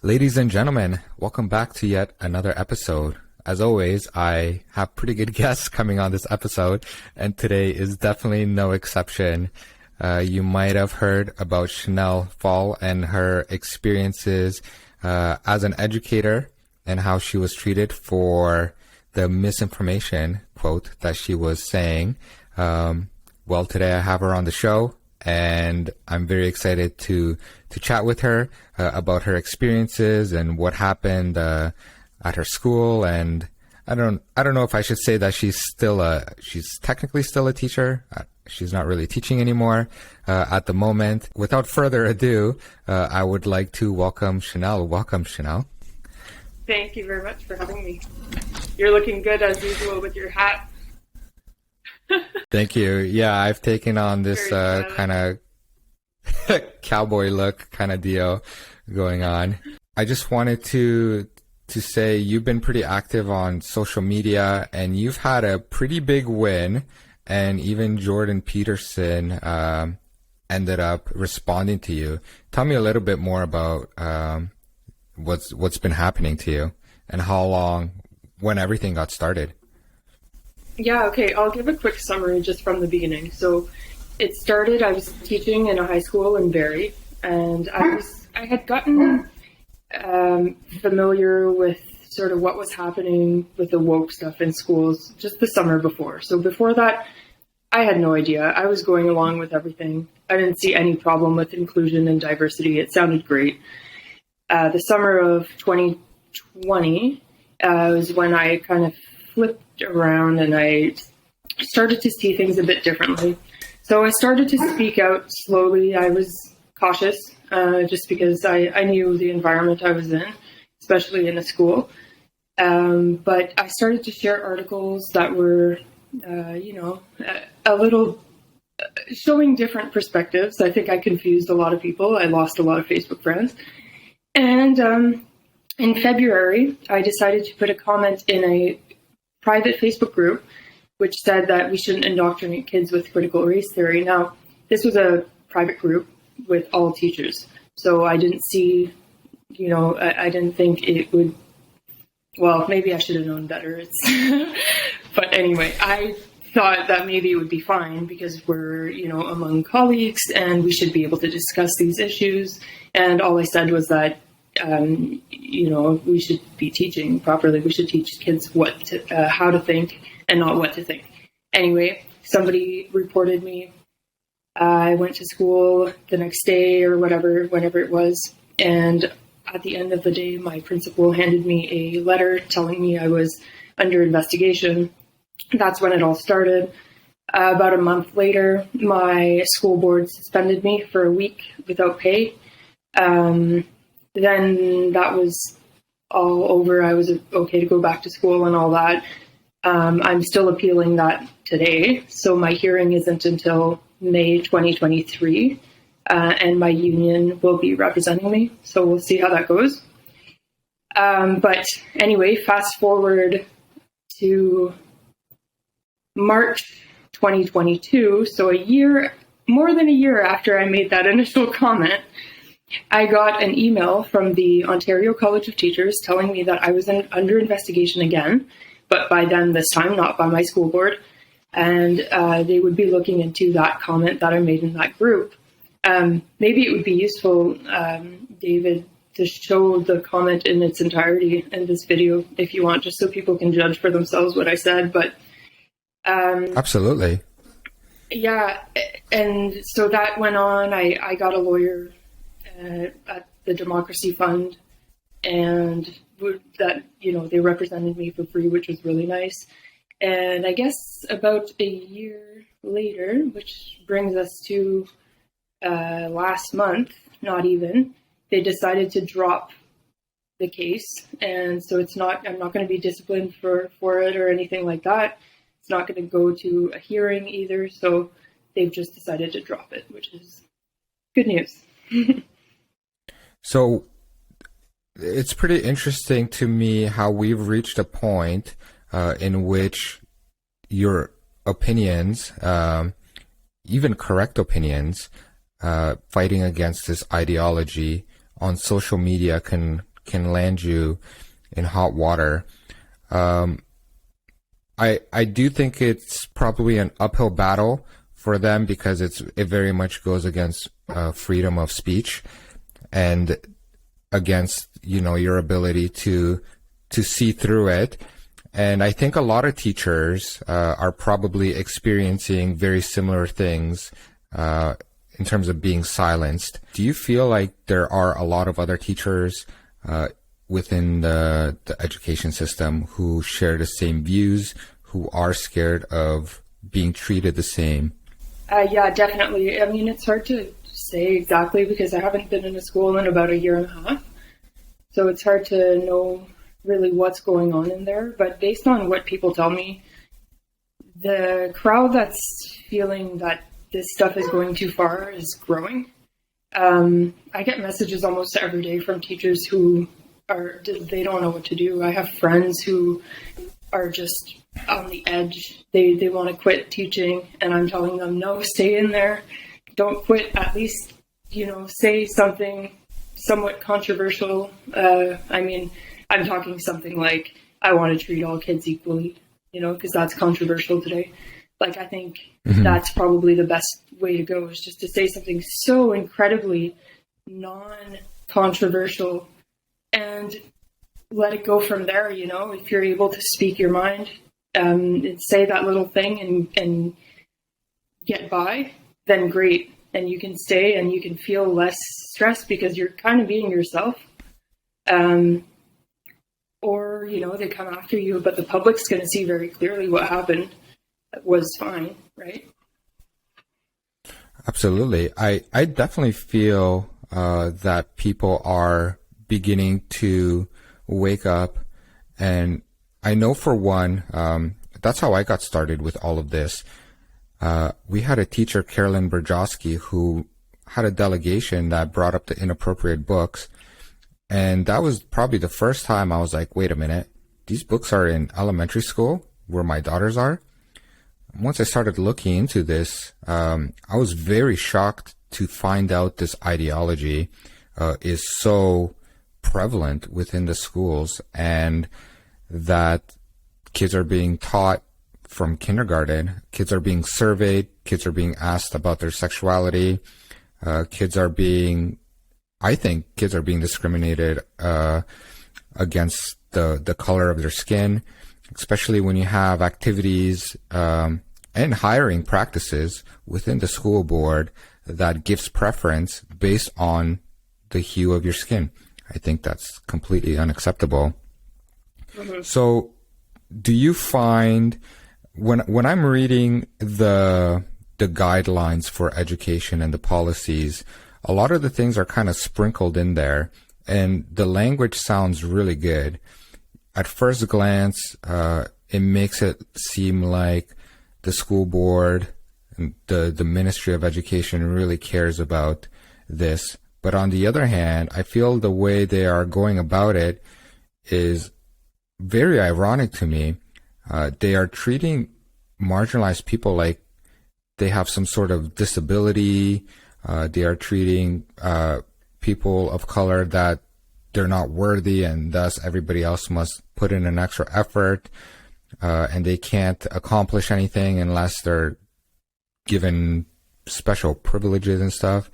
Ladies and gentlemen, welcome back to yet another episode. As always, I have pretty good guests coming on this episode, and today is definitely no exception. You might have heard about Chanel Pfahl and her experiences as an educator and how she was treated for the misinformation, quote, that she was saying. Well, today I have her on the show, and I'm very excited to chat with her about her experiences and what happened at her school. And I don't know if I should say that she's technically still a teacher. She's not really teaching anymore at the moment. Without further ado, I would like to welcome Chanel. Welcome, Chanel. Thank you very much for having me. You're looking good as usual with your hat. Thank you. Yeah, I've taken on this kind of cowboy look kind of deal going on. I just wanted to say you've been pretty active on social media and you've had a pretty big win, and even Jordan Peterson ended up responding to you. Tell me a little bit more about what's been happening to you and when everything got started. Yeah, okay, I'll give a quick summary just from the beginning. So it started, I was teaching in a high school in Barrie, and I had gotten familiar with sort of what was happening with the woke stuff in schools just the summer before. So before that, I had no idea. I was going along with everything. I didn't see any problem with inclusion and diversity. It sounded great. The summer of 2020 was when I kind of flipped around and I started to see things a bit differently. So I started to speak out slowly. I was cautious just because I knew the environment I was in, especially in a school. But I started to share articles that were, a little showing different perspectives. I think I confused a lot of people. I lost a lot of Facebook friends. And in February, I decided to put a comment in a private Facebook group, which said that we shouldn't indoctrinate kids with critical race theory. Now, this was a private group with all teachers, so I didn't see, I didn't think it would, well, maybe I should have known better. But anyway, I thought that maybe it would be fine because we're, among colleagues and we should be able to discuss these issues. And all I said was that we should be teaching properly. We should teach kids how to think and not what to think. Anyway, somebody reported me. I went to school the next day or whenever it was. And at the end of the day, my principal handed me a letter telling me I was under investigation. That's when it all started. About a month later, my school board suspended me for a week without pay. Then that was all over. I was okay to go back to school and all that. I'm still appealing that today. So my hearing isn't until May 2023. And my union will be representing me. So we'll see how that goes. But anyway, fast forward to March 2022. So more than a year after I made that initial comment, I got an email from the Ontario College of Teachers telling me that I was under investigation again, but by them this time, not by my school board. And they would be looking into that comment that I made in that group. Maybe it would be useful, David, to show the comment in its entirety in this video, if you want, just so people can judge for themselves what I said. But absolutely. Yeah. And so that went on. I got a lawyer at the Democracy Fund, and that, they represented me for free, which was really nice. And I guess about a year later, which brings us to last month, not even, they decided to drop the case. And so I'm not going to be disciplined for it or anything like that. It's not going to go to a hearing either. So they've just decided to drop it, which is good news. So it's pretty interesting to me how we've reached a point in which your opinions, even correct opinions, fighting against this ideology on social media can land you in hot water. I do think it's probably an uphill battle for them because it very much goes against freedom of speech and against, your ability to see through it. And I think a lot of teachers are probably experiencing very similar things in terms of being silenced. Do you feel like there are a lot of other teachers within the education system who share the same views, who are scared of being treated the same? Yeah, definitely. I mean, it's hard to say exactly because I haven't been in a school in about a year and a half. So it's hard to know really what's going on in there. But based on what people tell me, the crowd that's feeling that this stuff is going too far is growing. I get messages almost every day from teachers who they don't know what to do. I have friends who are just on the edge. They want to quit teaching, and I'm telling them, no, stay in there. Don't quit. At least, say something somewhat controversial. I mean, I'm talking something like, I want to treat all kids equally, because that's controversial today. Like, I think that's probably the best way to go, is just to say something so incredibly non-controversial and let it go from there. If you're able to speak your mind and say that little thing and get by, then great. And you can stay and you can feel less stressed because you're kind of being yourself. Or, they come after you, but the public's going to see very clearly what happened was fine, right? Absolutely. I definitely feel that people are beginning to wake up. And I know for one, that's how I got started with all of this. We had a teacher, Carolyn Berjowski, who had a delegation that brought up the inappropriate books. And that was probably the first time I was like, wait a minute, these books are in elementary school where my daughters are. Once I started looking into this, I was very shocked to find out this ideology is so prevalent within the schools, and that kids are being taught from kindergarten. Kids are being surveyed. Kids are being asked about their sexuality. I think kids are being discriminated against the color of their skin, especially when you have activities and hiring practices within the school board that gives preference based on the hue of your skin. I think that's completely unacceptable. Mm-hmm. So do you find when I'm reading the guidelines for education and the policies, a lot of the things are kind of sprinkled in there, and the language sounds really good. At first glance, it makes it seem like the school board and the Ministry of Education really cares about this. But on the other hand, I feel the way they are going about it is very ironic to me. They are treating marginalized people like they have some sort of disability. They are treating people of color that they're not worthy, and thus everybody else must put in an extra effort, and they can't accomplish anything unless they're given special privileges and stuff.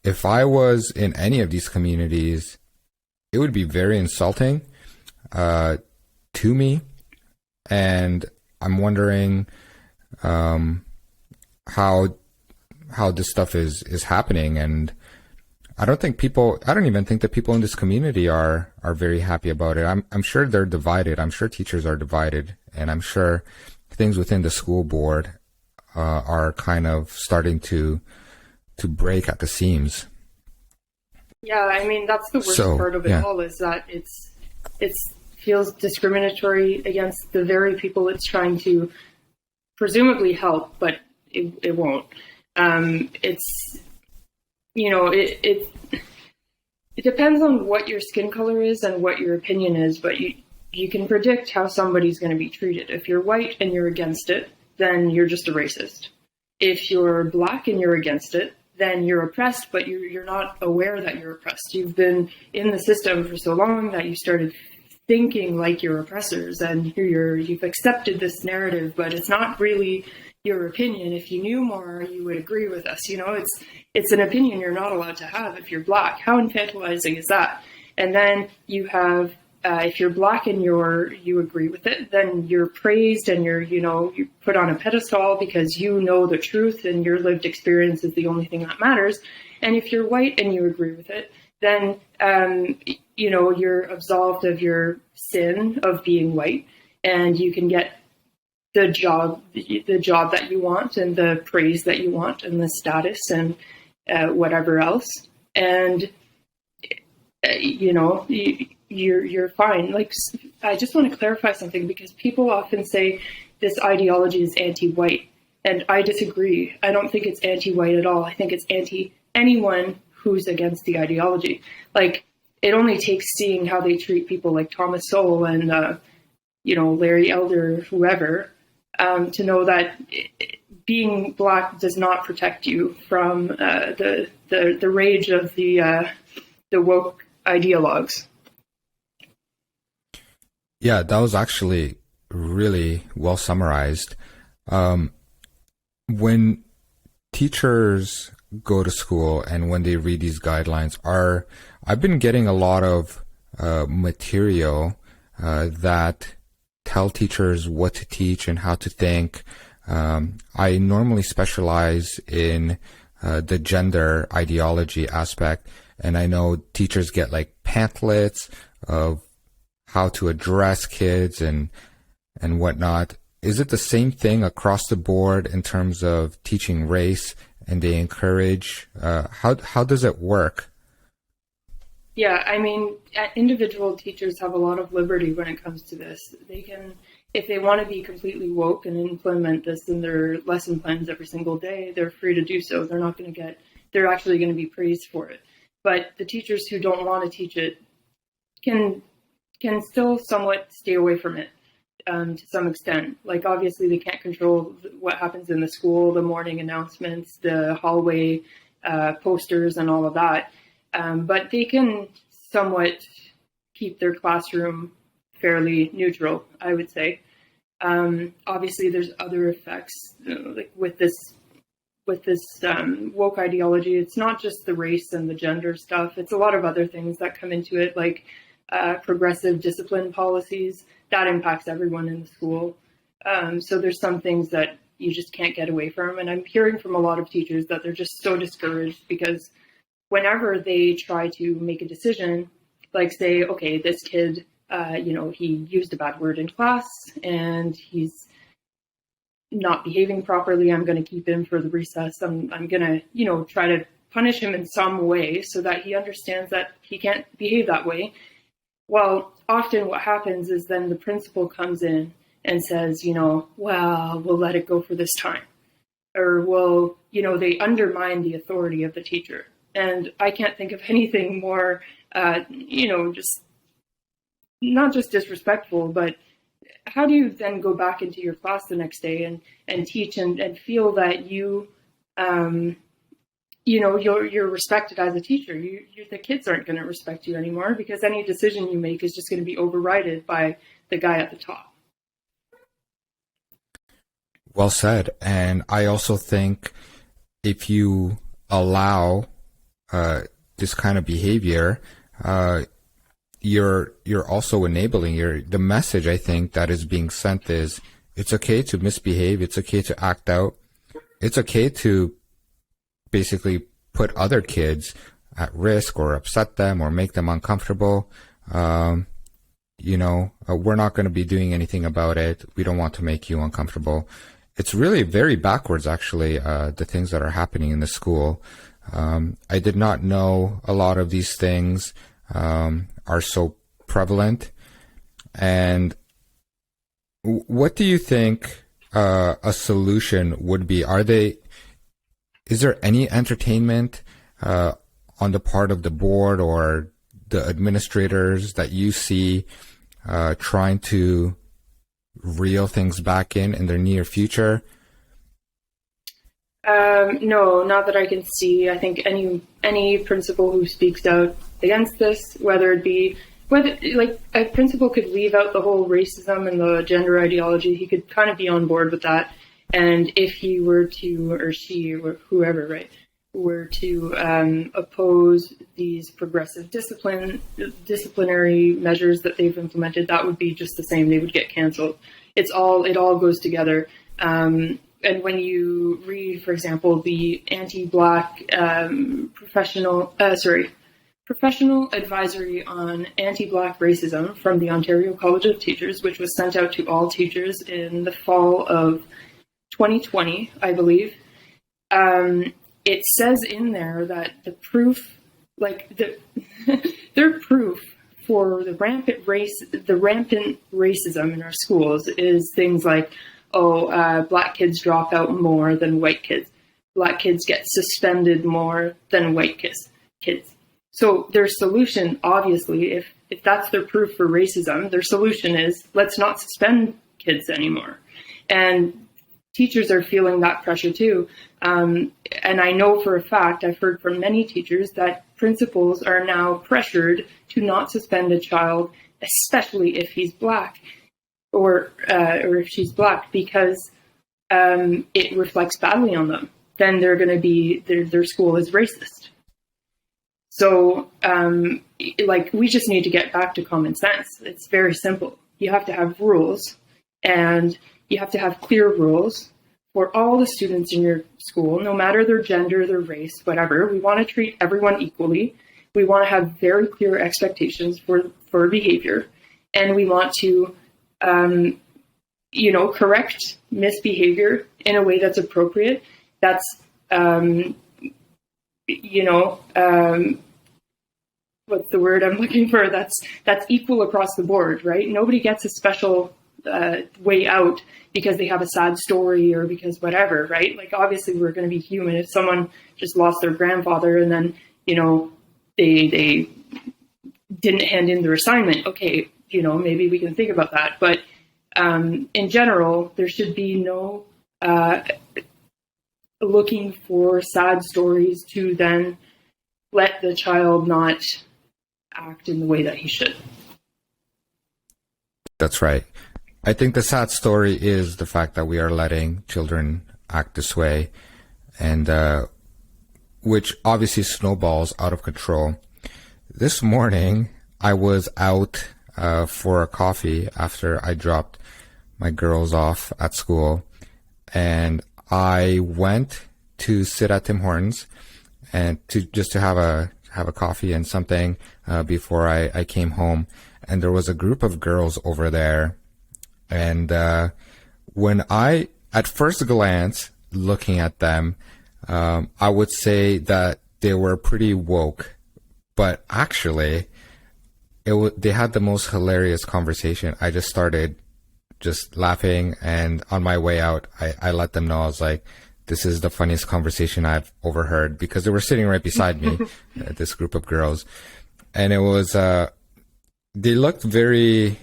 If I was in any of these communities, it would be very insulting to me, and I'm wondering how this stuff is happening. And I don't even think that people in this community are very happy about it. I'm sure they're divided. I'm sure teachers are divided, and I'm sure things within the school board are kind of starting to break at the seams. Yeah, I mean, that's the worst part of it all, is that it feels discriminatory against the very people it's trying to presumably help, but it won't. It depends on what your skin color is and what your opinion is, but you can predict how somebody's going to be treated. If you're white and you're against it, then you're just a racist. If you're black and you're against it, then you're oppressed, but you're not aware that you're oppressed. You've been in the system for so long that you started thinking like your oppressors, and you've accepted this narrative, but it's not really your opinion. If you knew more, you would agree with us. It's an opinion you're not allowed to have if you're Black. How infantilizing is that? And then you have, if you're Black and you agree with it, then you're praised and you're put on a pedestal because you know the truth and your lived experience is the only thing that matters. And if you're white and you agree with it, then you're absolved of your sin of being white, and you can get the job that you want and the praise that you want and the status and whatever else. And you're fine. Like, I just want to clarify something, because people often say this ideology is anti-white, and I disagree. I don't think it's anti-white at all. I think it's anti anyone who's against the ideology. Like, it only takes seeing how they treat people like Thomas Sowell and Larry Elder, whoever, to know that being Black does not protect you from the rage of the woke ideologues. Yeah, that was actually really well summarized. When teachers go to school and when they read these guidelines, I've been getting a lot of material that tell teachers what to teach and how to think. I normally specialize in the gender ideology aspect, and I know teachers get like pamphlets of how to address kids and whatnot. Is it the same thing across the board in terms of teaching race, and they encourage, how does it work? Yeah, I mean, individual teachers have a lot of liberty when it comes to this. They can, if they want to be completely woke and implement this in their lesson plans every single day, they're free to do so. They're actually going to be praised for it. But the teachers who don't want to teach it can still somewhat stay away from it to some extent. Like, obviously they can't control what happens in the school, the morning announcements, the hallway posters and all of that. But they can somewhat keep their classroom fairly neutral, I would say. Obviously there's other effects, like with this woke ideology. It's not just the race and the gender stuff. It's a lot of other things that come into it, like progressive discipline policies that impacts everyone in the school. So there's some things that you just can't get away from. And I'm hearing from a lot of teachers that they're just so discouraged because whenever they try to make a decision, like say, okay, this kid, he used a bad word in class and he's not behaving properly, I'm going to keep him for the recess. I'm going to, try to punish him in some way so that he understands that he can't behave that way. Well, often what happens is then the principal comes in and says, well, we'll let it go for this time. Or they undermine the authority of the teacher. And I can't think of anything more, just not just disrespectful, but how do you then go back into your class the next day and teach and feel that you're respected as a teacher? The kids aren't going to respect you anymore because any decision you make is just going to be overridden by the guy at the top. Well said. And I also think if you allow this kind of behavior, you're also enabling the message, I think, that is being sent is it's okay to misbehave. It's okay to act out. It's okay to basically put other kids at risk or upset them or make them uncomfortable. We're not going to be doing anything about it. We don't want to make you uncomfortable. It's really very backwards, actually, the things that are happening in the school. I did not know a lot of these things are so prevalent. And what do you think a solution would be? Is there any entertainment on the part of the board or the administrators that you see trying to reel things back in their near future? No, not that I can see. I think any principal who speaks out against this, whether like a principal could leave out the whole racism and the gender ideology, he could kind of be on board with that. And if he were to, or she, or whoever, right, were to oppose these progressive disciplinary measures that they've implemented, that would be just the same. They would get canceled. It all goes together. And when you read, for example, the anti-Black professional advisory on anti-Black racism from the Ontario College of Teachers, which was sent out to all teachers in the fall of 2020, I believe, it says in there that the proof, their proof for the rampant racism in our schools is things like, Black kids drop out more than white kids. Black kids get suspended more than white kids. So their solution, obviously, if that's their proof for racism, their solution is, let's not suspend kids anymore. And teachers are feeling that pressure too. And I know for a fact, I've heard from many teachers that principals are now pressured to not suspend a child, especially if he's Black or if she's Black, because it reflects badly on them. Then they're going to be, their school is racist. So, we just need to get back to common sense. It's very simple. You have to have rules, and you have to have clear rules for all the students in your school, no matter their gender, their race, whatever. We want to treat everyone equally. We want to have very clear expectations for behavior, and we want to, correct misbehavior in a way that's appropriate. That's, what's the word I'm looking for? That's equal across the board, right? Nobody gets a special way out because they have a sad story or because whatever, right? Like, obviously we're going to be human. If someone just lost their grandfather and then, they didn't hand in their assignment, okay, maybe we can think about that. But in general, there should be no looking for sad stories to then let the child not act in the way that he should. That's right. I think the sad story is the fact that we are letting children act this way, and which obviously snowballs out of control. This morning, I was out for a coffee after I dropped my girls off at school, and I went to sit at Tim Hortons and to have a coffee and something before I came home. And there was a group of girls over there. And when I, at first glance, looking at them, I would say that they were pretty woke. But actually, they had the most hilarious conversation. I just started just laughing. And on my way out, I let them know, I was like, this is the funniest conversation I've overheard, because they were sitting right beside me, this group of girls. And it was, they looked very,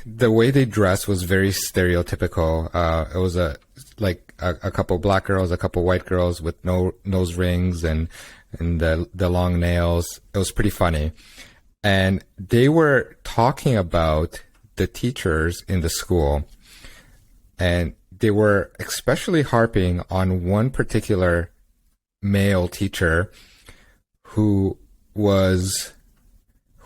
the way they dressed was very stereotypical. It was a couple black girls, a couple white girls with no nose rings and the long nails. It was pretty funny. And they were talking about the teachers in the school, and they were especially harping on one particular male teacher who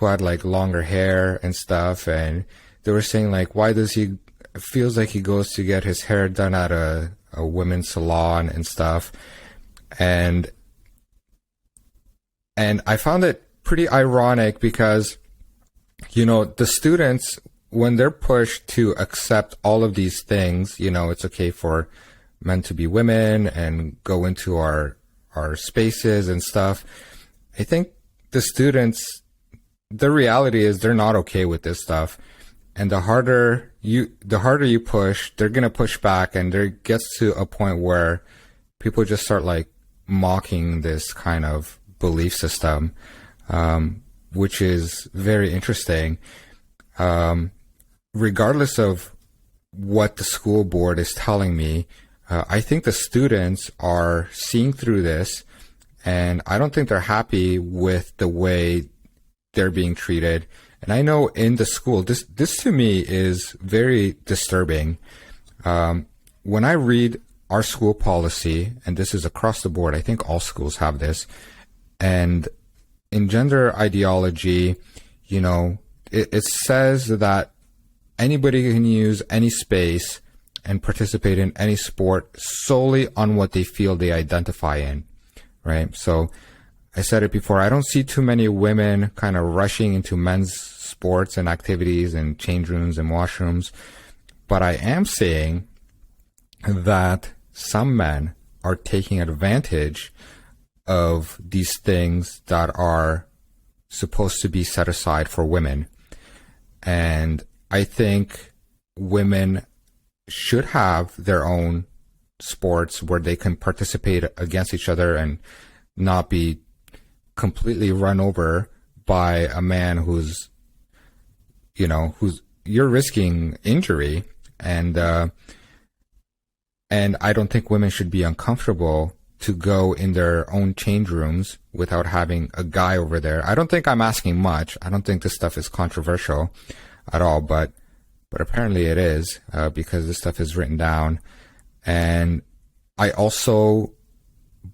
had like longer hair and stuff, and they were saying like, why does he feels like he goes to get his hair done at a women's salon and stuff. And I found it pretty ironic because, the students, when they're pushed to accept all of these things, it's okay for men to be women and go into our spaces and stuff. I think the students, the reality is they're not okay with this stuff. And the harder you push, they're going to push back, and there gets to a point where people just start like mocking this kind of belief system, which is very interesting. Regardless of what the school board is telling me, I think the students are seeing through this, and I don't think they're happy with the way they're being treated. And I know in the school, this to me is very disturbing. When I read our school policy, and this is across the board, I think all schools have this, and in gender ideology, it says that anybody can use any space and participate in any sport solely on what they feel they identify in, right? So I said it before, I don't see too many women kind of rushing into men's sports and activities and change rooms and washrooms, but I am saying that some men are taking advantage of these things that are supposed to be set aside for women. And I think women should have their own sports where they can participate against each other and not be completely run over by a man who's you're risking injury. And I don't think women should be uncomfortable to go in their own change rooms without having a guy over there. I don't think I'm asking much. I don't think this stuff is controversial at all, but apparently it is, because this stuff is written down. And I also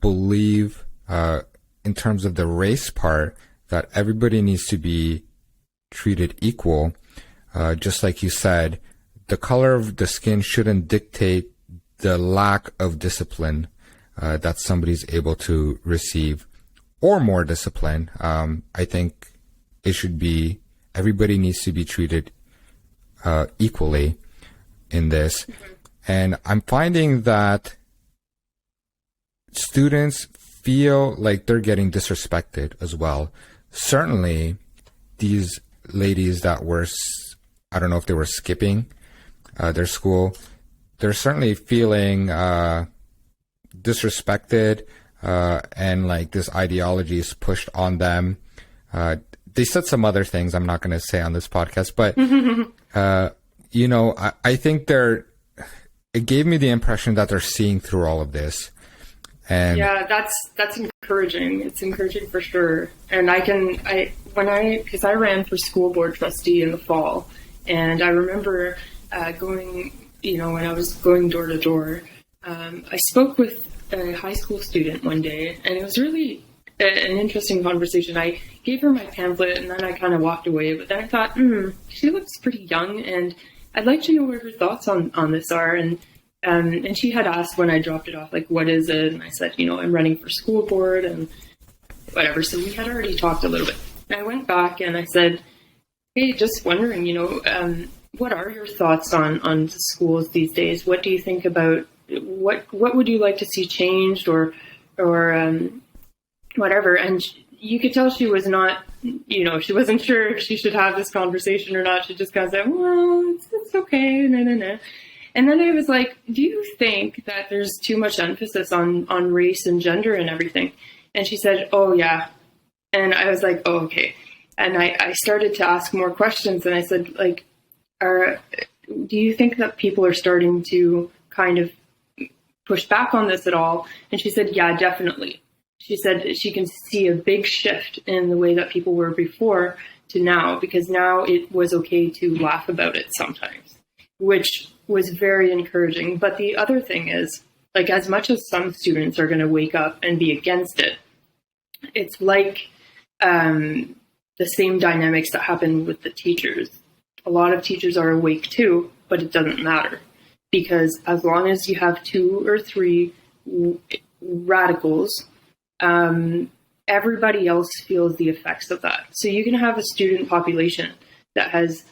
believe, in terms of the race part, that everybody needs to be treated equal. Just like you said, the color of the skin shouldn't dictate the lack of discipline that somebody's able to receive, or more discipline. I think it should be, everybody needs to be treated equally in this. And I'm finding that students feel like they're getting disrespected as well. Certainly, these ladies that were, I don't know if they were skipping their school, they're certainly feeling disrespected, and like this ideology is pushed on them. They said some other things I'm not going to say on this podcast, but I think it gave me the impression that they're seeing through all of this. And yeah, that's encouraging. It's encouraging for sure. And because I ran for school board trustee in the fall, and I remember going, when I was going door to door, I spoke with a high school student one day, and it was really an interesting conversation. I gave her my pamphlet, and then I kind of walked away, but then I thought, she looks pretty young, and I'd like to know what her thoughts on this are. And she had asked when I dropped it off, like, what is it? And I said, I'm running for school board and whatever. So we had already talked a little bit. And I went back and I said, hey, just wondering, what are your thoughts on schools these days? What do you think about, what would you like to see changed or whatever? And you could tell she was not, she wasn't sure if she should have this conversation or not. She just kind of said, well, it's okay, no. And then I was like, do you think that there's too much emphasis on race and gender and everything? And she said, oh, yeah. And I was like, oh, okay. And I started to ask more questions. And I said, like, do you think that people are starting to kind of push back on this at all? And she said, yeah, definitely. She said she can see a big shift in the way that people were before to now, because now it was okay to laugh about it sometimes, which was very encouraging. But the other thing is, like, as much as some students are going to wake up and be against it, it's like the same dynamics that happen with the teachers. A lot of teachers are awake too, but it doesn't matter, because as long as you have 2 or 3 radicals, everybody else feels the effects of that. So you can have a student population that has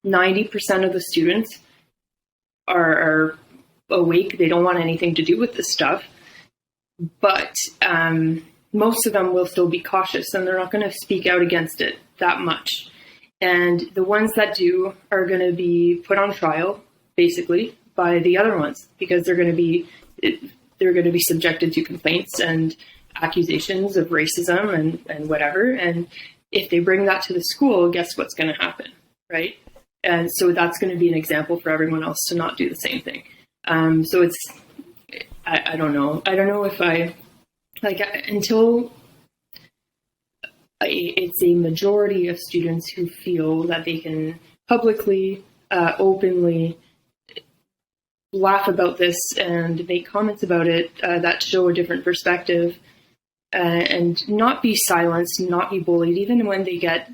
90% of the students are awake. They don't want anything to do with this stuff. But most of them will still be cautious, and they're not going to speak out against it that much. And the ones that do are going to be put on trial, basically, by the other ones, because they're going to be subjected to complaints and accusations of racism and whatever. And if they bring that to the school, guess what's going to happen, right? And so that's going to be an example for everyone else to not do the same thing. So I don't know. I don't know if I, like, until it's a majority of students who feel that they can publicly, openly laugh about this and make comments about it that show a different perspective, and not be silenced, not be bullied, even when they get,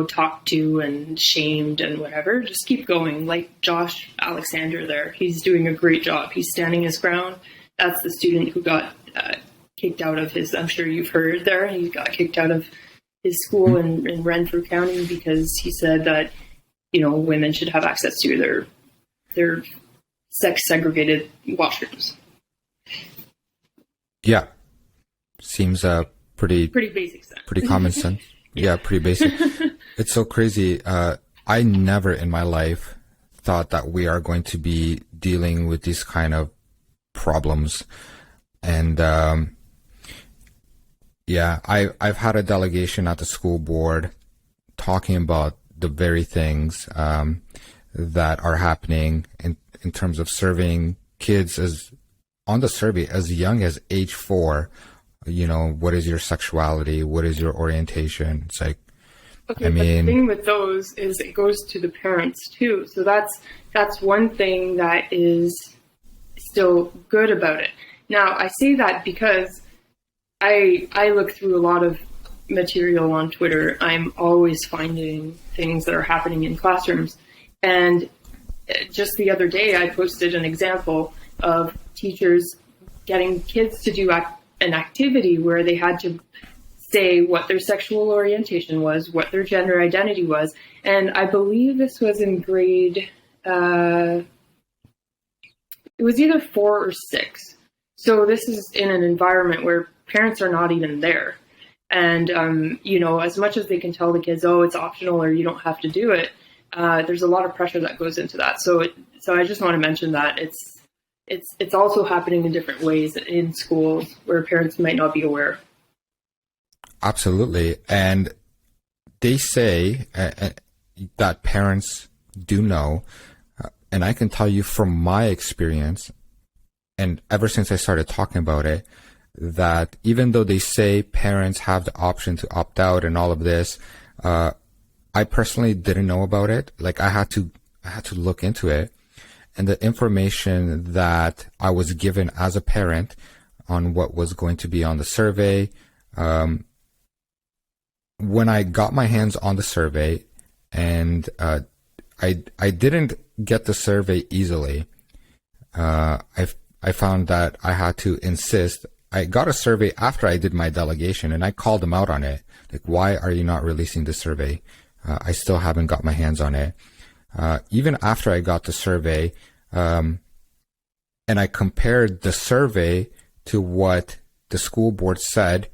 talked to and shamed and whatever. Just keep going. Like Josh Alexander there, he's doing a great job. He's standing his ground. That's the student who got kicked out of his, I'm sure you've heard there, he got kicked out of his school in Renfrew County because he said that, women should have access to their sex segregated washrooms. Yeah. Seems pretty basic sense. Pretty common sense. Yeah, pretty basic. It's so crazy. I never in my life thought that we are going to be dealing with these kind of problems. And I've had a delegation at the school board talking about the very things that are happening in terms of serving kids on the survey as young as age 4. What is your sexuality? What is your orientation? It's like, okay, but the thing with those is it goes to the parents too. So that's one thing that is still good about it. Now, I say that because I look through a lot of material on Twitter. I'm always finding things that are happening in classrooms. And just the other day, I posted an example of teachers getting kids to do an activity where they had to say what their sexual orientation was, what their gender identity was. And I believe this was in grade, it was either 4 or 6. So this is in an environment where parents are not even there. And, as much as they can tell the kids, oh, it's optional or you don't have to do it, there's a lot of pressure that goes into that. So I just want to mention that it's also happening in different ways in schools where parents might not be aware. Absolutely. And they say that parents do know, and I can tell you from my experience, and ever since I started talking about it, that even though they say parents have the option to opt out and all of this, I personally didn't know about it. Like I had to look into it. And the information that I was given as a parent on what was going to be on the survey, when I got my hands on the survey, and I didn't get the survey easily. I found that I had to insist. I got a survey after I did my delegation, and I called them out on it. Like, why are you not releasing the survey? I still haven't got my hands on it. Even after I got the survey, and I compared the survey to what the school board said,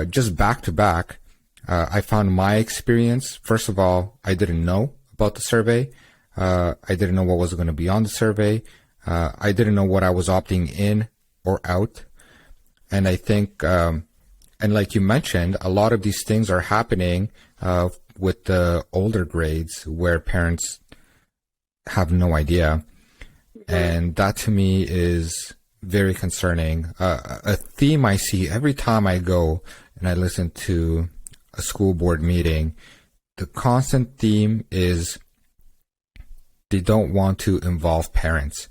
just back to back, I found my experience. First of all, I didn't know about the survey. I didn't know what was going to be on the survey. I didn't know what I was opting in or out. And I think, and like you mentioned, a lot of these things are happening with the older grades where parents have no idea. And that to me is very concerning. A theme I see every time I go and I listen to a school board meeting, the constant theme is they don't want to involve parents.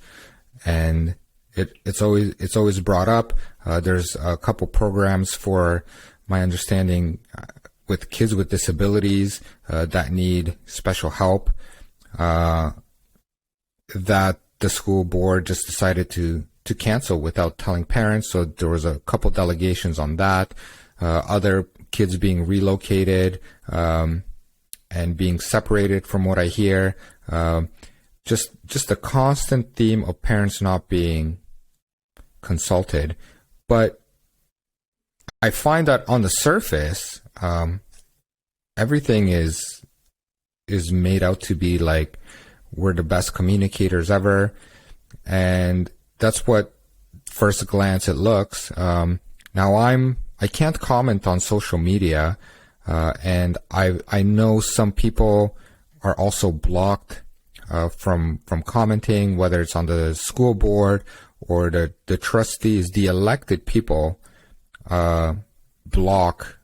And it's always brought up. There's a couple programs, for my understanding, with kids with disabilities that need special help, that the school board just decided to cancel without telling parents. So there was a couple delegations on that. Other kids being relocated and being separated, from what I hear. Just a constant theme of parents not being consulted. But I find that on the surface, everything is made out to be like we're the best communicators ever, and that's what first glance it looks. Now I can't comment on social media, and I know some people are also blocked from commenting, whether it's on the school board or the trustees, the elected people, block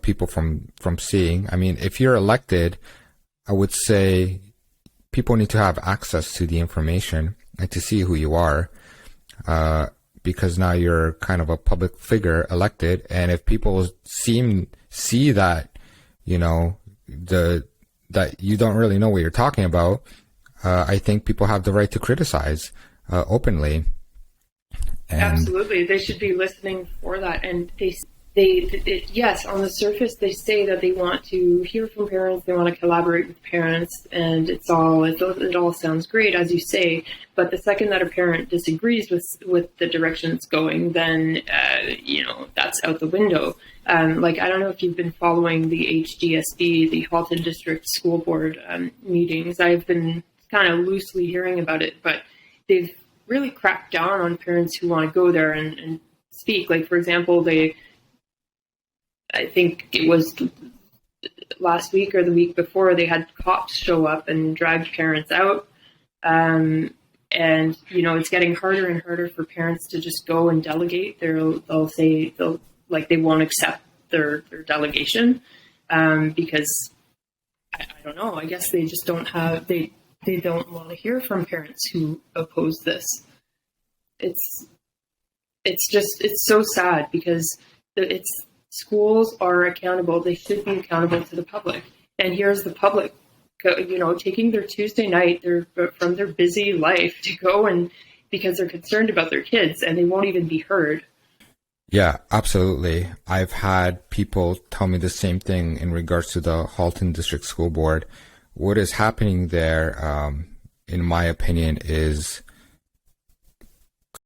people from seeing. I mean, if you're elected, I would say people need to have access to the information and to see who you are, because now you're kind of a public figure elected, and if people see that, you know, that you don't really know what you're talking about, I think people have the right to criticize openly. And absolutely, they should be listening for that. And yes, on the surface, they say that they want to hear from parents, they want to collaborate with parents, and it all sounds great, as you say. But the second that a parent disagrees with the direction it's going, then that's out the window. Like, I don't know if you've been following the HDSB, the Halton District School Board meetings. I've been kind of loosely hearing about it, but they've really cracked down on parents who want to go there and speak. Like, for example, I think it was last week or the week before, they had cops show up and dragged parents out. And, it's getting harder and harder for parents to just go and delegate. They'll say they won't accept their delegation because I don't know. I guess they just don't have, they don't want to hear from parents who oppose this. It's so sad because schools are accountable. They should be accountable to the public. And here's the public, taking their Tuesday night from their busy life to go and because they're concerned about their kids, and they won't even be heard. Yeah, absolutely. I've had people tell me the same thing in regards to the Halton District School Board. What is happening there, in my opinion, is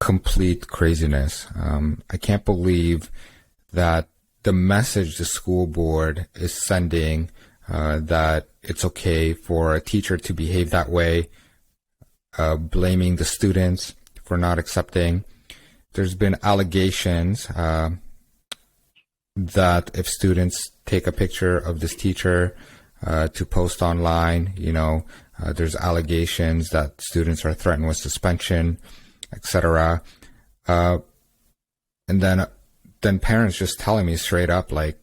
complete craziness. I can't believe that the message the school board is sending, that it's okay for a teacher to behave that way, blaming the students for not accepting. There's been allegations that if students take a picture of this teacher to post online, there's allegations that students are threatened with suspension, etc. And then parents just telling me straight up, like,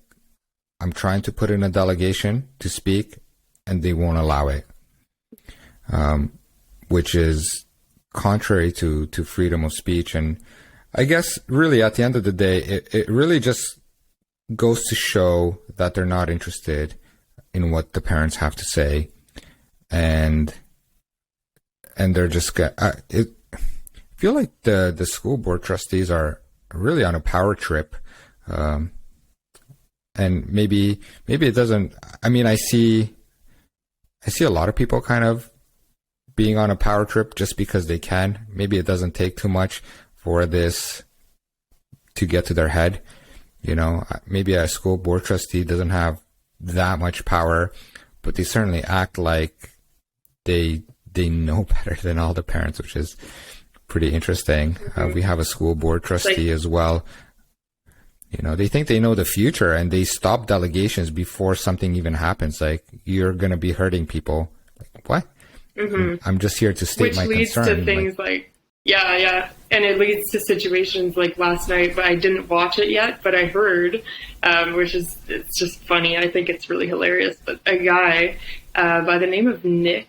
I'm trying to put in a delegation to speak and they won't allow it, which is contrary to freedom of speech. And I guess really at the end of the day, it really just goes to show that they're not interested in what the parents have to say. And they're just, I feel like the school board trustees are really on a power trip. And maybe it doesn't, I mean, I see a lot of people kind of being on a power trip just because they can. Maybe it doesn't take too much for this to get to their head. Maybe a school board trustee doesn't have that much power, but they certainly act like they know better than all the parents, which is pretty interesting. Mm-hmm. We have a school board trustee as well. They think they know the future and they stop delegations before something even happens. Like, you're going to be hurting people. Like, what? Mm-hmm. I'm just here to state my concern. Which leads to things like, yeah. And it leads to situations like last night, but I didn't watch it yet, but I heard, it's just funny. I think it's really hilarious. But a guy by the name of Nick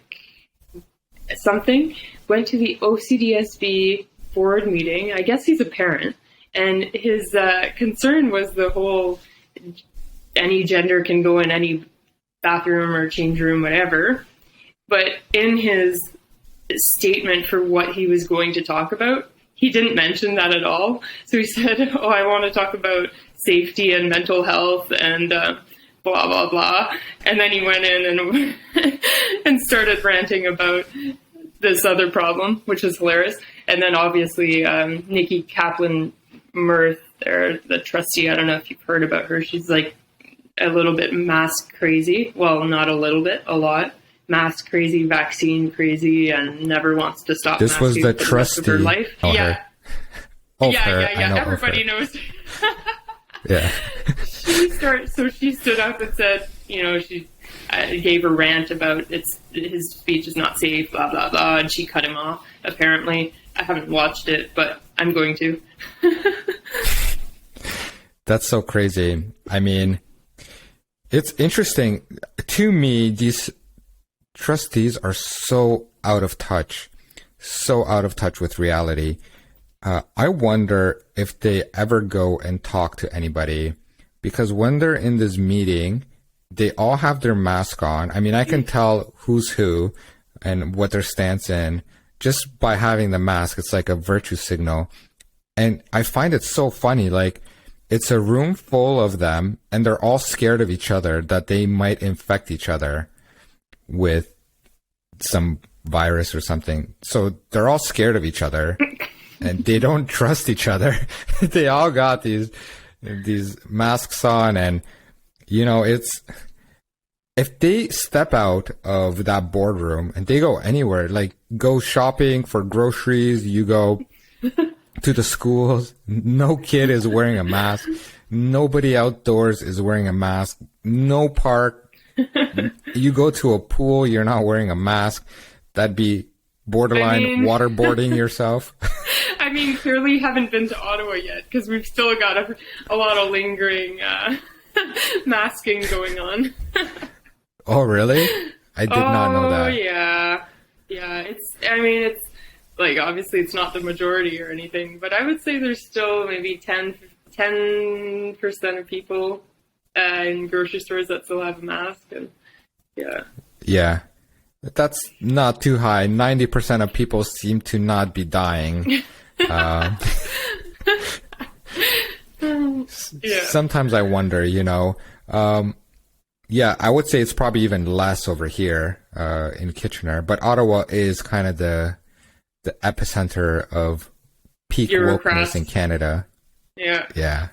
something went to the OCDSB board meeting. I guess he's a parent. And his concern was the whole, any gender can go in any bathroom or change room, whatever. But in his statement for what he was going to talk about, he didn't mention that at all. So he said, I want to talk about safety and mental health and blah, blah, blah. And then he went in and started ranting about this other problem, which is hilarious. And then obviously Nikki Kaplan-Mirth, or the trustee, I don't know if you've heard about her. She's like a little bit mask crazy. Well, not a little bit, a lot. Mask crazy, vaccine crazy, and never wants to stop. This was the trustee. Rest of her life. Yeah. Yeah. Everybody knows. Yeah. She stood up and said, she gave a rant about his speech is not safe, blah, blah, blah, and she cut him off, apparently. I haven't watched it, but I'm going to. That's so crazy. I mean, it's interesting. To me, these trustees are so out of touch with reality. I wonder if they ever go and talk to anybody, because when they're in this meeting, they all have their mask on. I mean, I can tell who's who and what their stance in just by having the mask. It's like a virtue signal. And I find it so funny. Like, it's a room full of them and they're all scared of each other that they might infect each other with some virus or something. So they're all scared of each other and they don't trust each other. They all got these masks on, and you know, it's, if they step out of that boardroom and they go anywhere, like go shopping for groceries, you go to the schools, no kid is wearing a mask. Nobody outdoors is wearing a mask. No park. You go to a pool, you're not wearing a mask. That'd be borderline waterboarding yourself. I mean, clearly you haven't been to Ottawa yet, because we've still got a lot of lingering masking going on. Oh, really? I did not know that. Oh, yeah. Yeah, it's like, obviously it's not the majority or anything, but I would say there's still maybe 10% of people in grocery stores that still have a mask. And yeah. Yeah. That's not too high. 90% of people seem to not be dying. Yeah. Sometimes I wonder, you know, yeah, I would say it's probably even less over here in Kitchener, but Ottawa is kind of the epicenter of peak wokeness in Canada. Yeah. Yeah.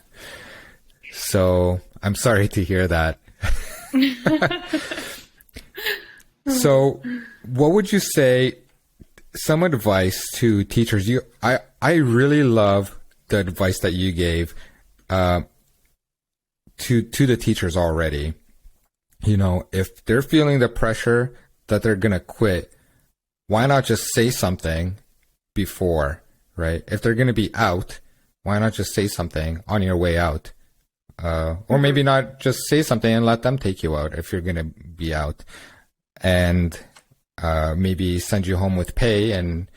So I'm sorry to hear that. So what would you say, some advice to teachers? I really love the advice that you gave to the teachers already. You know, if they're feeling the pressure that they're going to quit, why not just say something before, right? If they're going to be out, why not just say something on your way out? Or maybe not just say something and let them take you out if you're going to be out. And maybe send you home with pay, and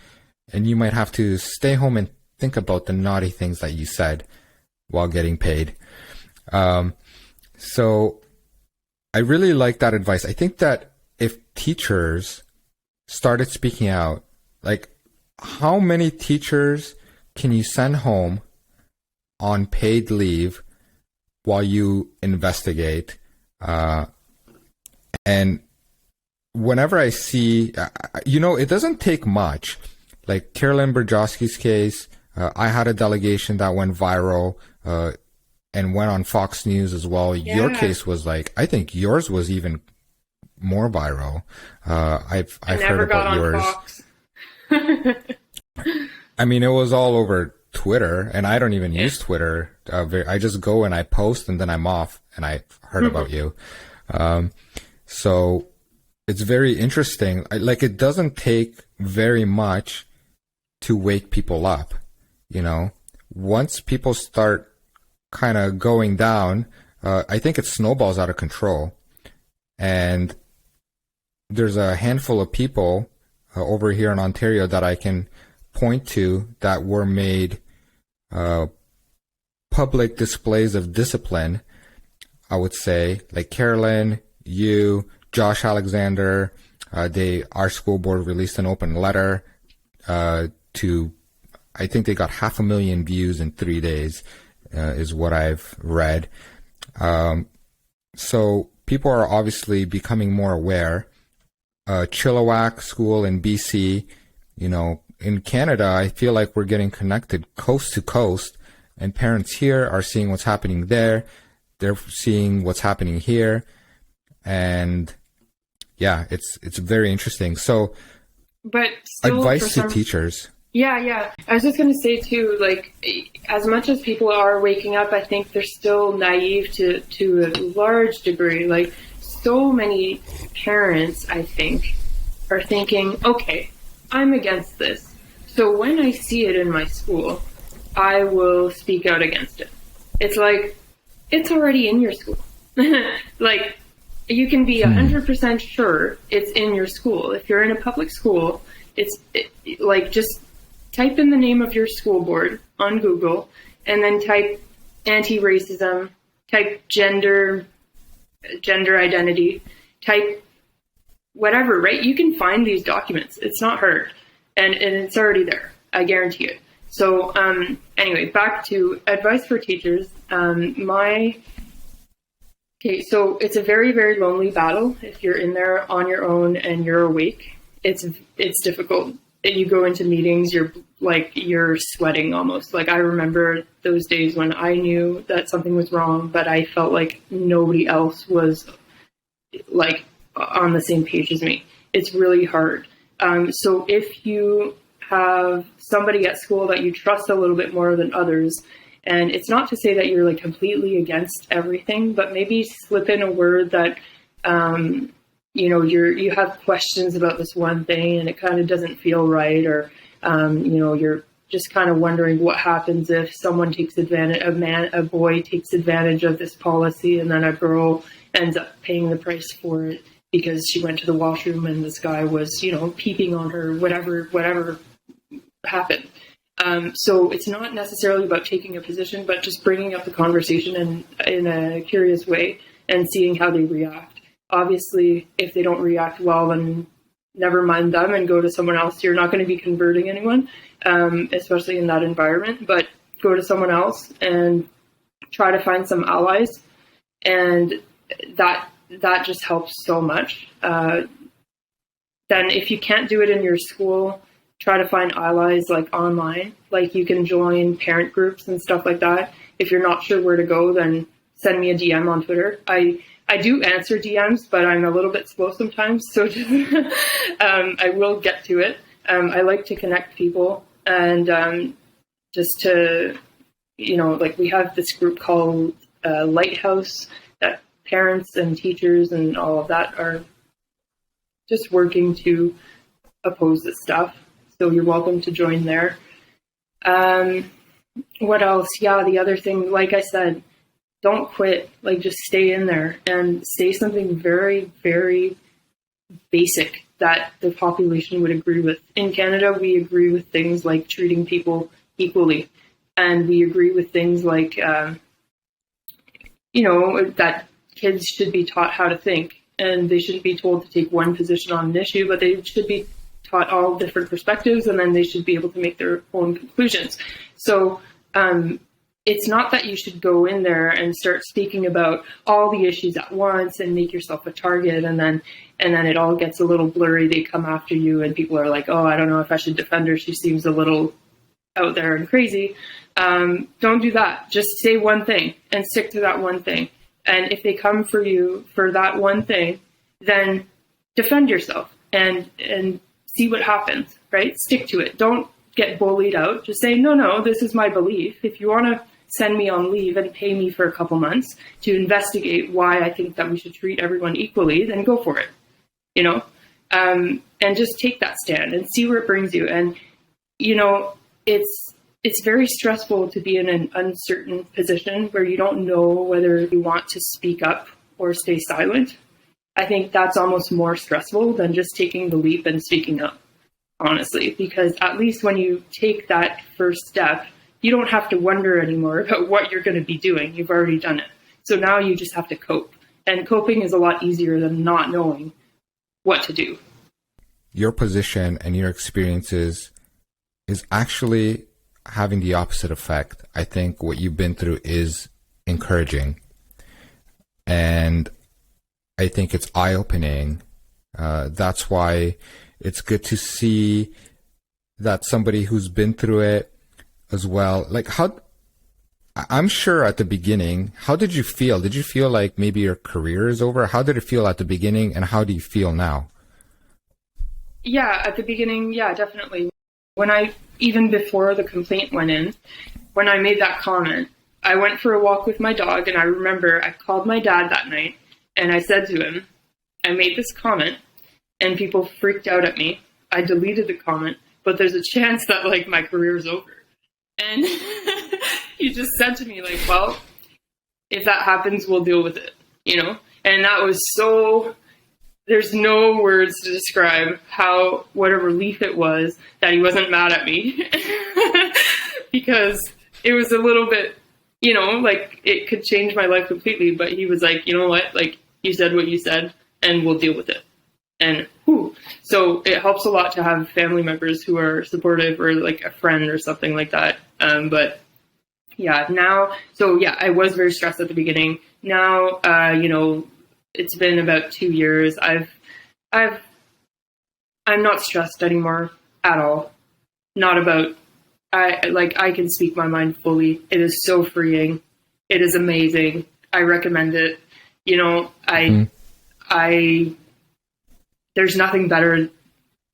you might have to stay home and think about the naughty things that you said while getting paid. So I really like that advice. I think that if teachers started speaking out, like, how many teachers can you send home on paid leave while you investigate? And whenever I see, you know, it doesn't take much. Like Carolyn Berjowski's case, I had a delegation that went viral and went on Fox News as well. Yeah. Your case was like, I think yours was even more viral. I've heard about yours. Fox. I mean, it was all over Twitter, and I don't even use Twitter. I just go and I post, and then I'm off, and I heard about you. So it's very interesting. Like, it doesn't take very much to wake people up, you know? Once people start kind of going down, I think it snowballs out of control. And there's a handful of people over here in Ontario that I can point to that were made public displays of discipline, I would say, like Carolyn, you, Josh Alexander. Our school board released an open letter to, I think they got 500,000 views in 3 days, is what I've read. So people are obviously becoming more aware. Chilliwack School in BC, you know, in Canada, I feel like we're getting connected coast to coast, and parents here are seeing what's happening there. They're seeing what's happening here. And yeah, it's very interesting. So, but still, advice to teachers. Yeah. I was just going to say too, like, as much as people are waking up, I think they're still naive to a large degree. Like, so many parents, I think, are thinking, okay, I'm against this, So when I see it in my school, I will speak out against it. It's like, it's already in your school. Like, you can be 100% sure it's in your school. If you're in a public school, like, just type in the name of your school board on Google, and then type anti-racism, type gender identity, type whatever, right? You can find these documents. It's not hard. And it's already there. I guarantee it. So anyway, back to advice for teachers. So it's a very, very lonely battle if you're in there on your own and you're awake. It's difficult. You go into meetings, you're sweating almost. Like, I remember those days when I knew that something was wrong, but I felt like nobody else was like on the same page as me. It's really hard. So if you have somebody at school that you trust a little bit more than others, and it's not to say that you're like completely against everything, but maybe slip in a word that, you have questions about this one thing and it kind of doesn't feel right, or, you're just kind of wondering what happens if someone takes advantage, a boy takes advantage of this policy, and then a girl ends up paying the price for it because she went to the washroom and this guy was, peeping on her, whatever happened. So it's not necessarily about taking a position, but just bringing up the conversation in a curious way and seeing how they react. Obviously, if they don't react well, then never mind them and go to someone else. You're not going to be converting anyone, especially in that environment, but go to someone else and try to find some allies. And that just helps so much. Then if you can't do it in your school, try to find allies like online. Like, you can join parent groups and stuff like that. If you're not sure where to go, then send me a DM on Twitter. I do answer DMs, but I'm a little bit slow sometimes, so just, I will get to it. I like to connect people, and just to, we have this group called Lighthouse that parents and teachers and all of that are just working to oppose this stuff. So you're welcome to join there. What else? Yeah, the other thing, like I said, don't quit. Like, just stay in there and say something very, very basic that the population would agree with. In Canada, we agree with things like treating people equally. And we agree with things like, that kids should be taught how to think. And they shouldn't be told to take one position on an issue, but they should be taught all different perspectives, and then they should be able to make their own conclusions. So it's not that you should go in there and start speaking about all the issues at once and make yourself a target, and then it all gets a little blurry. They come after you and people are like, oh, I don't know if I should defend her. She seems a little out there and crazy. Don't do that. Just say one thing and stick to that one thing. And if they come for you for that one thing, then defend yourself and see what happens, right? Stick to it. Don't get bullied out. Just say, no, this is my belief. If you want to send me on leave and pay me for a couple months to investigate why I think that we should treat everyone equally, then go for it, and just take that stand and see where it brings you. And, it's very stressful to be in an uncertain position where you don't know whether you want to speak up or stay silent. I think that's almost more stressful than just taking the leap and speaking up, honestly, because at least when you take that first step, you don't have to wonder anymore about what you're going to be doing. You've already done it. So now you just have to cope. And coping is a lot easier than not knowing what to do. Your position and your experiences is actually having the opposite effect. I think what you've been through is encouraging. And I think it's eye-opening. That's why it's good to see that somebody who's been through it as well. Like, I'm sure at the beginning, how did you feel? Did you feel like maybe your career is over? How did it feel at the beginning, and how do you feel now? Yeah, at the beginning, yeah, definitely. Even before the complaint went in, when I made that comment, I went for a walk with my dog, and I remember I called my dad that night, and I said to him, I made this comment, and people freaked out at me. I deleted the comment, but there's a chance that like my career's over. And he just said to me like, well, if that happens, we'll deal with it, you know? And that was so, there's no words to describe what a relief it was that he wasn't mad at me. Because it was a little bit, you know, like it could change my life completely. But he was like, you know what, like you said what you said and we'll deal with it. And so it helps a lot to have family members who are supportive, or like a friend or something like that. But yeah, now, so yeah, I was very stressed at the beginning. Now, you know, it's been about 2 years. I'm not stressed anymore at all. Not about, I can speak my mind fully. It is so freeing. It is amazing. I recommend it. You know, there's nothing better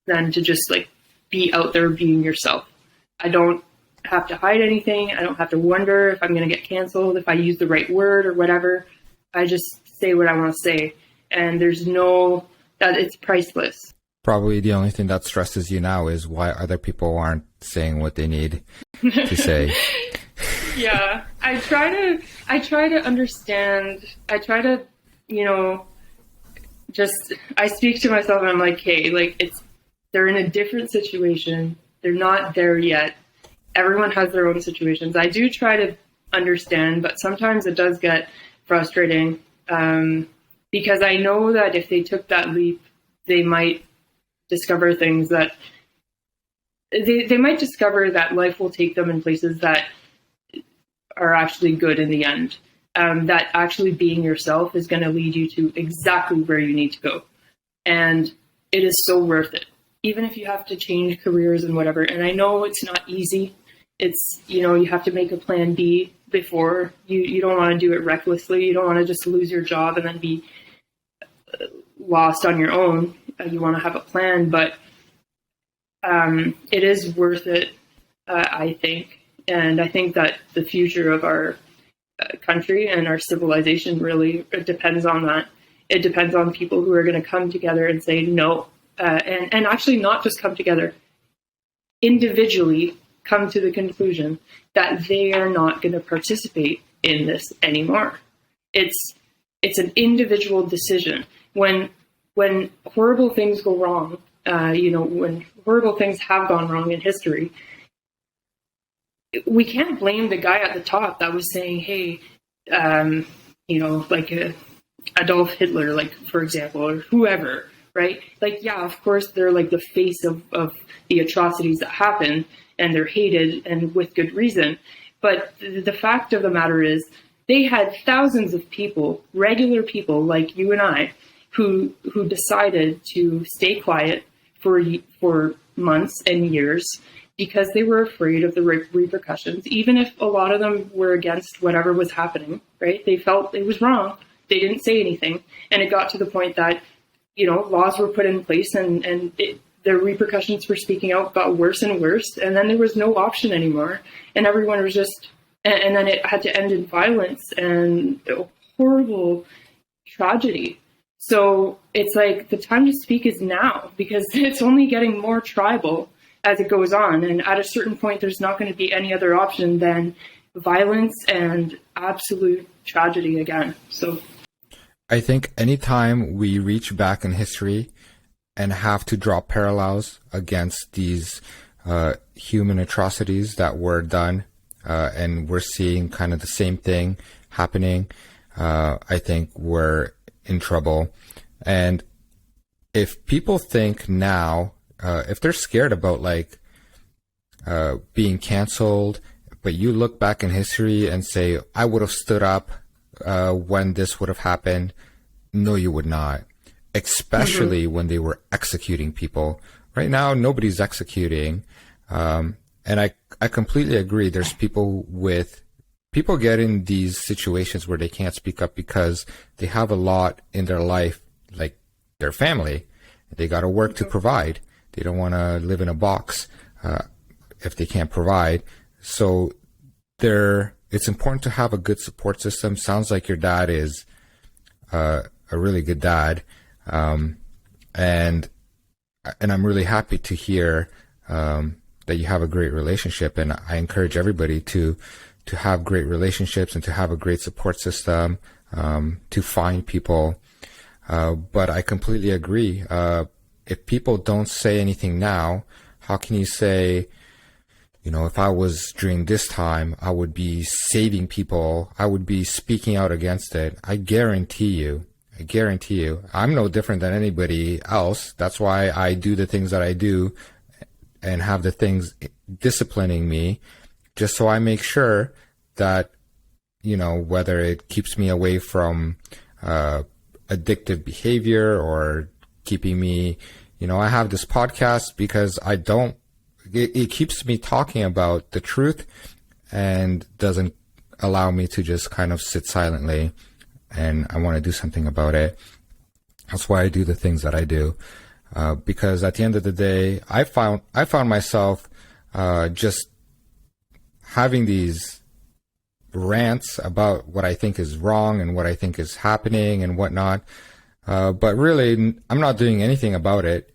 than to just like be out there being yourself. I don't have to hide anything. I don't have to wonder if I'm going to get canceled, if I use the right word or whatever. I just say what I want to say. And there's it's priceless. Probably the only thing that stresses you now is why other people aren't saying what they need to say. Yeah. I try to understand. I try to, you know, I speak to myself and I'm like, hey, like they're in a different situation. They're not there yet. Everyone has their own situations. I do try to understand, but sometimes it does get frustrating, because I know that if they took that leap, they might discover things that they might discover that life will take them in places that are actually good in the end. That actually being yourself is going to lead you to exactly where you need to go. And it is so worth it, even if you have to change careers and whatever. And I know it's not easy. It's, you know, you have to make a plan B before. You don't want to do it recklessly. You don't want to just lose your job and then be lost on your own. You want to have a plan, but it is worth it, I think. And I think that the future of our country and our civilization really depends on that. It depends on people who are going to come together and say no, and actually not just come together, individually come to the conclusion that they are not going to participate in this anymore. It's an individual decision. When horrible things go wrong, you know, when horrible things have gone wrong in history, we can't blame the guy at the top that was saying, hey, you know, like Adolf Hitler, like, for example, or whoever, right? Like, yeah, of course, they're like the face of the atrocities that happen, and they're hated, and with good reason. But the fact of the matter is, they had thousands of people, regular people like you and I, who decided to stay quiet for months and years, because they were afraid of the repercussions, even if a lot of them were against whatever was happening, right? They felt it was wrong. They didn't say anything. And it got to the point that, you know, laws were put in place, and the repercussions for speaking out got worse and worse. And then there was no option anymore. And everyone was just, and then it had to end in violence and a horrible tragedy. So it's like the time to speak is now, because it's only getting more tribal as it goes on. And at a certain point, there's not going to be any other option than violence and absolute tragedy again. So I think anytime we reach back in history and have to draw parallels against these human atrocities that were done, and we're seeing kind of the same thing happening, I think we're in trouble. And if people think now, if they're scared about like being canceled, but you look back in history and say, I would have stood up when this would have happened. No, you would not. Especially when they were executing people. Right now, nobody's executing. And I completely agree. There's people get in these situations where they can't speak up because they have a lot in their life, like their family. They got to work to provide. They don't want to live in a box if they can't provide. So it's important to have a good support system. Sounds like your dad is a really good dad. And I'm really happy to hear that you have a great relationship. And I encourage everybody to have great relationships and to have a great support system, to find people. But I completely agree. If people don't say anything now, how can you say, if I was during this time, I would be saving people. I would be speaking out against it. I guarantee you, I'm no different than anybody else. That's why I do the things that I do and have the things disciplining me, just so I make sure that, whether it keeps me away from addictive behavior or keeping me, I have this podcast because it keeps me talking about the truth and doesn't allow me to just kind of sit silently, and I want to do something about it. That's why I do the things that I do. Because at the end of the day, I found myself just having these rants about what I think is wrong and what I think is happening and whatnot. But really, I'm not doing anything about it.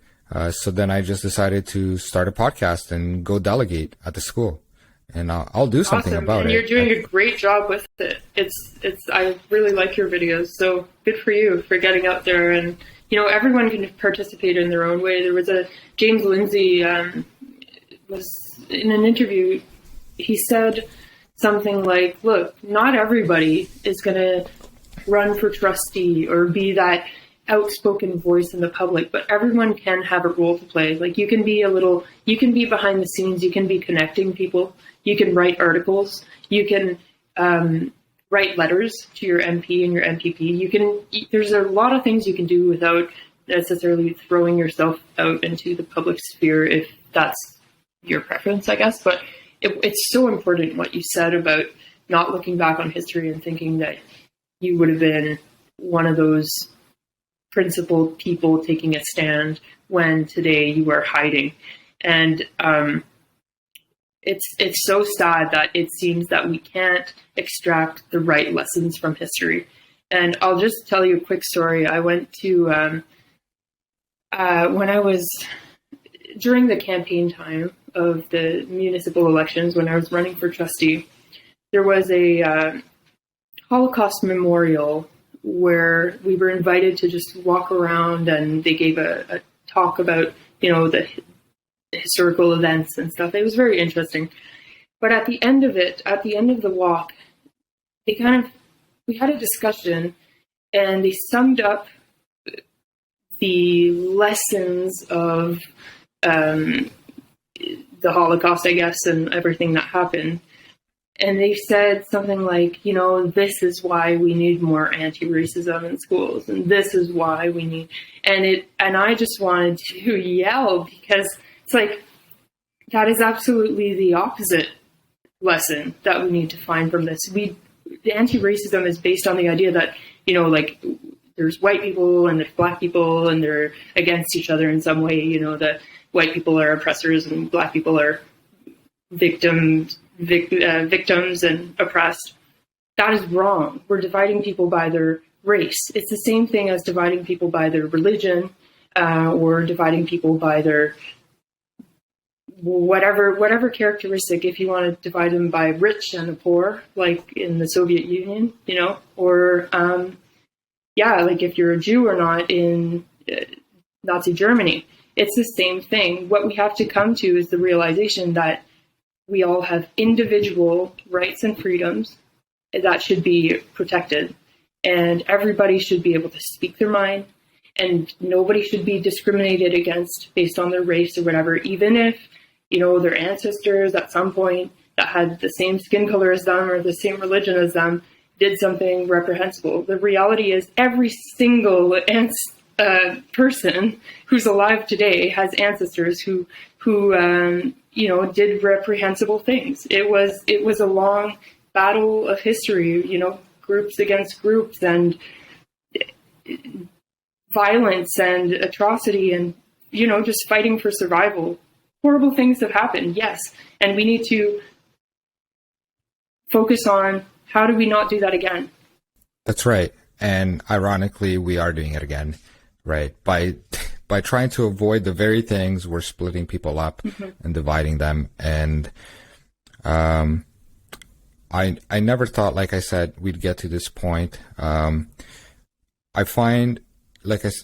So then I just decided to start a podcast and go delegate at the school, and I'll do something about it. And you're doing a great job with it. I really like your videos. So good for you for getting out there, and everyone can participate in their own way. There was James Lindsay was in an interview. He said something like, "Look, not everybody is going to run for trustee or be that outspoken voice in the public, but everyone can have a role to play. Like you can be behind the scenes, you can be connecting people, you can write articles, you can write letters to your MP and your MPP. There's a lot of things you can do without necessarily throwing yourself out into the public sphere if that's your preference, I guess. But it's so important what you said about not looking back on history and thinking that you would have been one of those principled people taking a stand when today you are hiding. And it's so sad that it seems that we can't extract the right lessons from history. And I'll just tell you a quick story. I went to when I was during the campaign time of the municipal elections, when I was running for trustee, there was a Holocaust memorial where we were invited to just walk around, and they gave a talk about, the historical events and stuff. It was very interesting. But at the end of the walk, we had a discussion, and they summed up the lessons of the Holocaust, I guess, and everything that happened. And they said something like, this is why we need more anti-racism in schools, and this is why we need, and I just wanted to yell, because it's like, that is absolutely the opposite lesson that we need to find from this. The anti-racism is based on the idea that, there's white people and there's black people and they're against each other in some way, that white people are oppressors and black people are victims and oppressed. That is wrong. We're dividing people by their race. It's the same thing as dividing people by their religion, or dividing people by their whatever characteristic. If you want to divide them by rich and the poor, like in the Soviet Union, or like if you're a Jew or not in Nazi Germany, it's the same thing. What we have to come to is the realization that we all have individual rights and freedoms that should be protected. And everybody should be able to speak their mind, and nobody should be discriminated against based on their race or whatever, even if, their ancestors at some point that had the same skin color as them or the same religion as them did something reprehensible. The reality is every single person who's alive today has ancestors who did reprehensible things. It was a long battle of history, groups against groups, and violence and atrocity, and just fighting for survival. Horrible things have happened, yes, and we need to focus on how do we not do that again. That's right. And ironically, we are doing it again, right? By by trying to avoid the very things, we're splitting people up and dividing them. And I never thought, like I said, we'd get to this point. I find,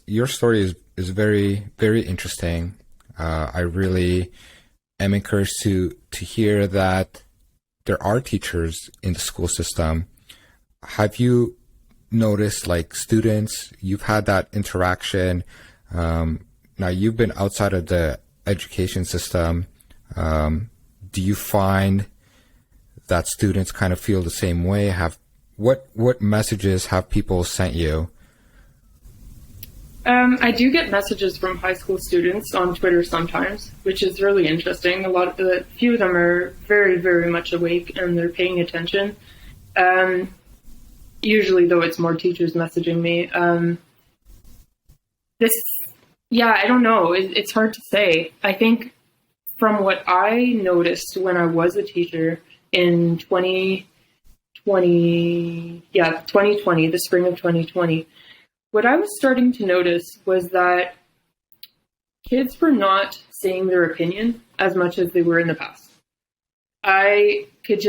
your story is very, very interesting. I really am encouraged to hear that there are teachers in the school system. Have you noticed, like, students, you've had that interaction? Now you've been outside of the education system. Do you find that students kind of feel the same way? What messages have people sent you? I do get messages from high school students on Twitter sometimes, which is really interesting. Few of them are very, very much awake and they're paying attention. Usually, though, it's more teachers messaging me. I don't know. It's hard to say. I think from what I noticed when I was a teacher in 2020, the spring of 2020, what I was starting to notice was that kids were not saying their opinion as much as they were in the past. I could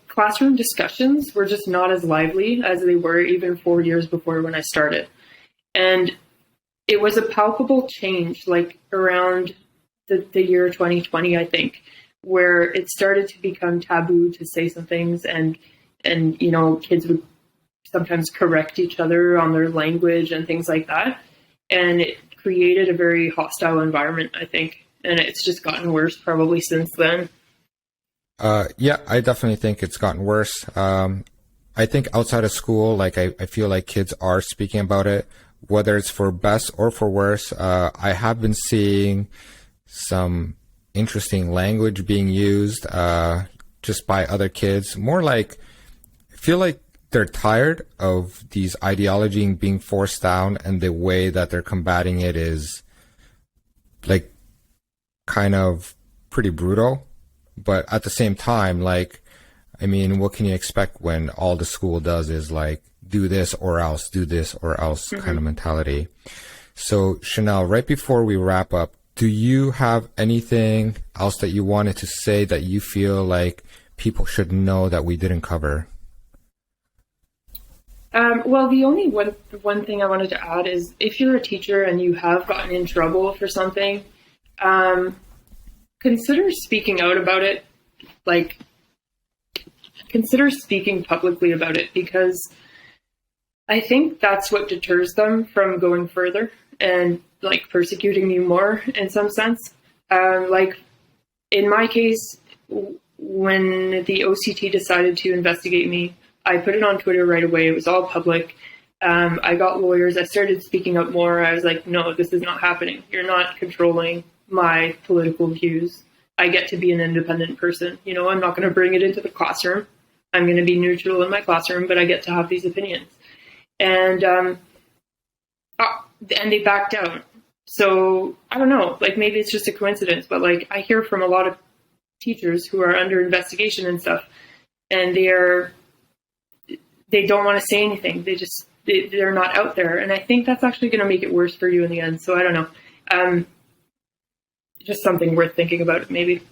classroom discussions were just not as lively as they were even 4 years before when I started. And it was a palpable change, like around the year 2020, I think, where it started to become taboo to say some things and kids would sometimes correct each other on their language and things like that. And it created a very hostile environment, I think. And it's just gotten worse probably since then. Yeah, I definitely think it's gotten worse. I think outside of school, I feel like kids are speaking about it, whether it's for best or for worse. I have been seeing some interesting language being used, just by other kids. More like, I feel like they're tired of these ideology being forced down, and the way that they're combating it is like kind of pretty brutal. But at the same time, what can you expect when all the school does is do this or else kind of mentality. So Chanel, right before we wrap up, do you have anything else that you wanted to say that you feel like people should know that we didn't cover? Well, the only one thing I wanted to add is if you're a teacher and you have gotten in trouble for something, consider speaking out about it. Consider speaking publicly about it, because I think that's what deters them from going further and persecuting you more in some sense. In my case, when the OCT decided to investigate me, I put it on Twitter right away. It was all public. I got lawyers. I started speaking up more. I was like, no, this is not happening. You're not controlling my political views. I get to be an independent person. I'm not going to bring it into the classroom. I'm going to be neutral in my classroom, but I get to have these opinions. And they backed out. So I don't know, maybe it's just a coincidence, but I hear from a lot of teachers who are under investigation and stuff, and they don't want to say anything. They're not out there. And I think that's actually going to make it worse for you in the end. So I don't know. Just something worth thinking about, maybe.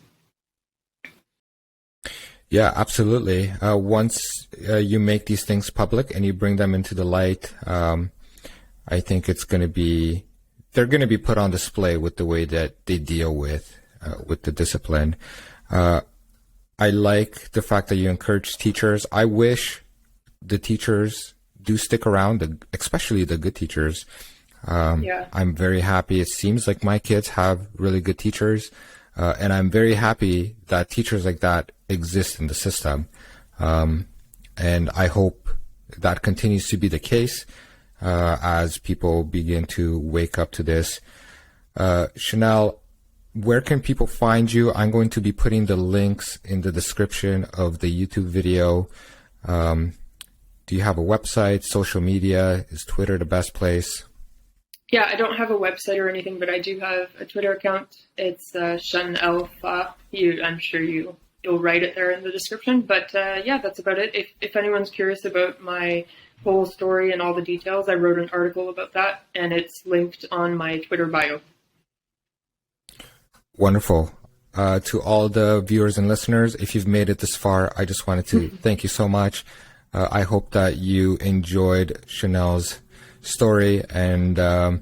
Yeah, absolutely. Once you make these things public and you bring them into the light, I think they're going to be put on display with the way that they deal with the discipline. I like the fact that you encourage teachers. I wish the teachers do stick around, especially the good teachers. I'm very happy. It seems like my kids have really good teachers, and I'm very happy that teachers like that exist in the system. And I hope that continues to be the case as people begin to wake up to this. Chanel, where can people find you? I'm going to be putting the links in the description of the YouTube video. Do you have a website, social media? Is Twitter the best place? Yeah, I don't have a website or anything, but I do have a Twitter account. It's Chanel Pfahl. I'm sure you'll write it there in the description. But that's about it. If anyone's curious about my whole story and all the details, I wrote an article about that, and it's linked on my Twitter bio. Wonderful. To all the viewers and listeners, if you've made it this far, I just wanted to thank you so much. I hope that you enjoyed Chanel's story, and I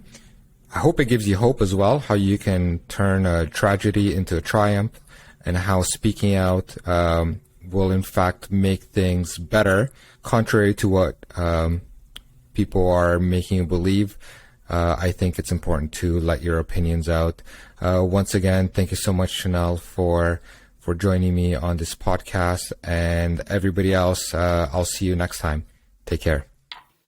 hope it gives you hope as well, how you can turn a tragedy into a triumph, and how speaking out will in fact make things better, contrary to what people are making you believe. I think it's important to let your opinions out. Once again, thank you so much, Chanel, for joining me on this podcast, and everybody else, I'll see you next time. Take care.